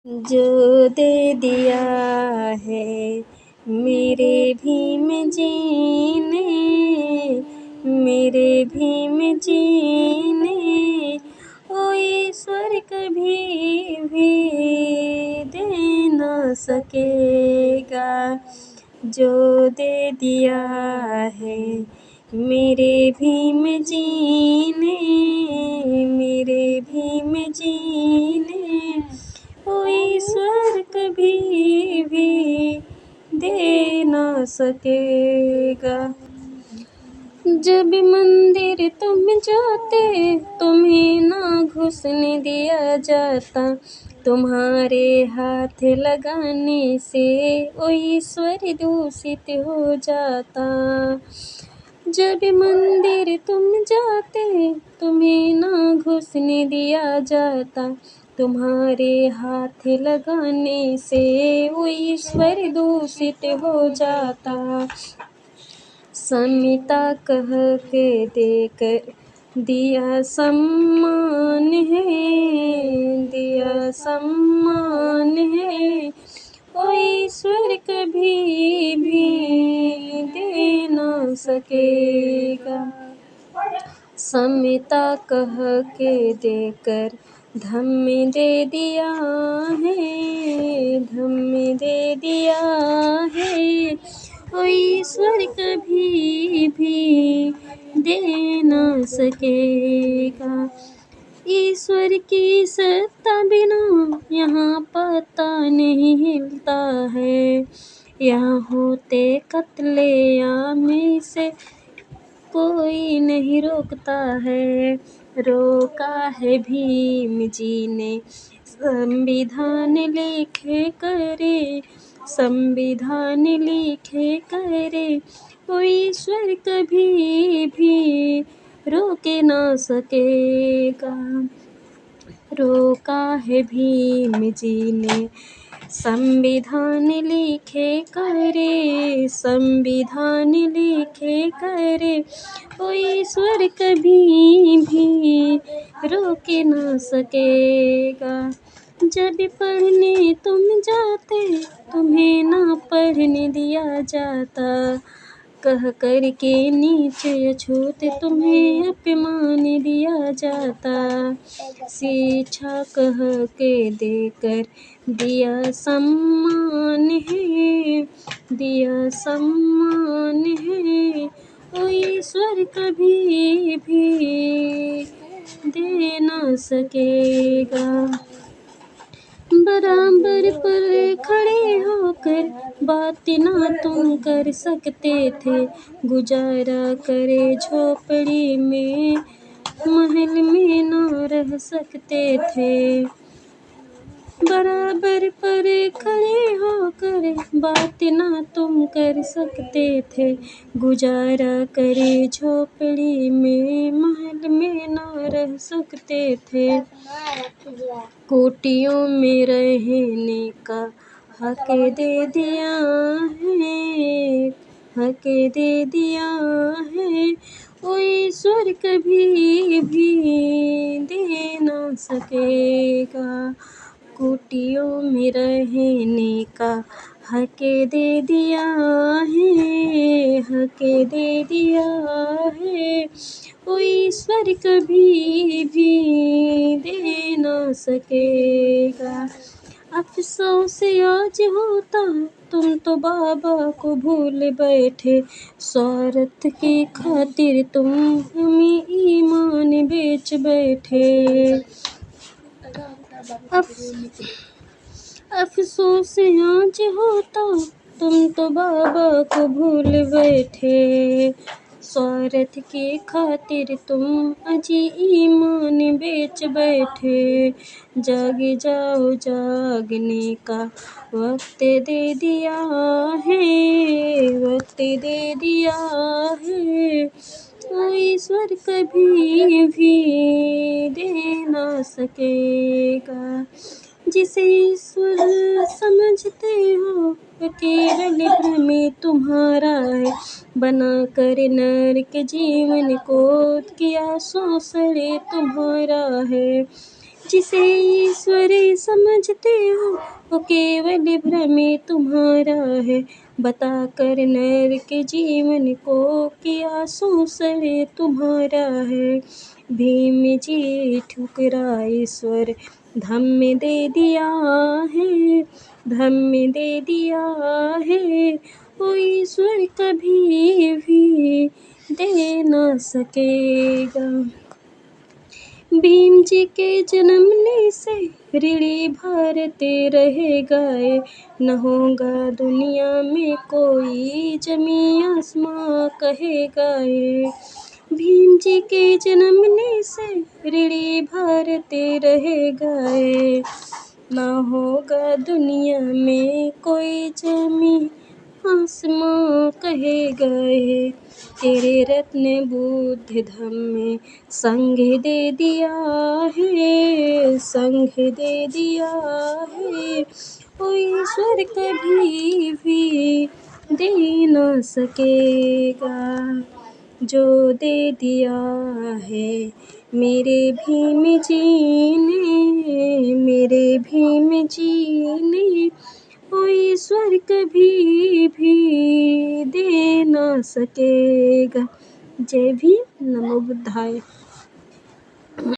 जो दे दिया है मेरे भीम जी ने, मेरे भीम जी ने, ओ ईश्वर कभी भी दे ना सकेगा। जो दे दिया है मेरे भीम जी ने, मेरे भीम जी ने, ओ ईश्वर कभी भी दे ना सकेगा। जब मंदिर तुम जाते तुम्हें ना घुसने दिया जाता, तुम्हारे हाथ लगाने से ओ ईश्वर दूषित हो जाता। जब मंदिर तुम जाते तुम्हें ना घुसने दिया जाता, तुम्हारे हाथ लगाने से वो ईश्वर दूषित हो जाता। समिता कह के देकर दिया सम्मान है, दिया सम्मान है, ओ ईश्वर कभी भी दे ना सकेगा। समिता कह के देकर धम्म दे दिया है, धम्म दे दिया है, ओ ईश्वर कभी भी दे ना सकेगा। ईश्वर की सत्ता बिना यहाँ पता नहीं हिलता है, यहाँ होते कत्लेआम से कोई नहीं रोकता है। रोका है भीम जी ने संविधान लिखे करे, संविधान लिखे करे, ओ ईश्वर कभी भी रोके ना सकेगा। रोका है भीम जी ने संविधान लिखे करे, संविधान लिखे करे, ओ ईश्वर कभी भी रोके ना सकेगा। जब पढ़ने तुम जाते तुम्हें ना पढ़ने दिया जाता, कह कर के नीचे अछूत तुम्हें अपमान दिया जाता। शिक्षा कह के देकर दिया सम्मान है, दिया सम्मान है, ओ ईश्वर कभी भी दे ना सकेगा। बराबर पर खड़े होकर बात ना तुम कर सकते थे, गुजारा करे झोपड़ी में महल में ना रह सकते थे। बराबर पर खड़े होकर बात ना तुम कर सकते थे, गुजारा करे झोपड़ी में महल में ना रह सकते थे। कोठियों में रहने का हक दे दिया है, हक दे दिया है, ओ ईश्वर कभी भी दे ना सकेगा। कुटियों में रहने का हक दे दिया है, हक दे दिया है, ओ ईश्वर कभी भी दे ना सकेगा। अफसोस आज होता तुम तो बाबा को भूल बैठे, स्वार्थ की खातिर तुम हमें ईमान बेच बैठे। अफसोस आज होता तुम तो बाबा को भूल बैठे, स्वार्थ की खातिर तुम अजी ईमान बेच बैठे। जाग जाओ जागने का वक्त दे दिया है, वक्त दे दिया है, ओ ईश्वर कभी भी दे ना सकेगा। जिसे ईश्वर समझते हो केवल भ्रम तुम्हारा है, बना कर नरक जीवन को किया शोषण तुम्हारा है। जिसे ईश्वर समझते हो वो केवल भ्रम तुम्हारा है। बता कर नर के जीवन को कि आंसू सड़े तुम्हारा है। भीम जी ठुकराए ईश्वर धम्म दे दिया है, धम्म दे दिया है। वो ईश्वर कभी भी दे ना सकेगा। भीम जी के जन्मने से ऋणी भारत रह गए। न होगा दुनिया में कोई जमी आसमां कहेगा ये। भीम जी के जन्मने से ऋणी भारत रह गए। न होगा दुनिया में कोई जमी आसमां कहेगा ये। तेरे रत्न बुद्ध धम्म संग दे दिया है, संग दे दिया है। ओ ईश्वर कभी भी दे ना सकेगा। जो दे दिया है मेरे भीम जी ने, मेरे भीम जी ने, ओ ईश्वर कभी भी दे ना सकेगा। जय भीम, नमो बुद्धाय।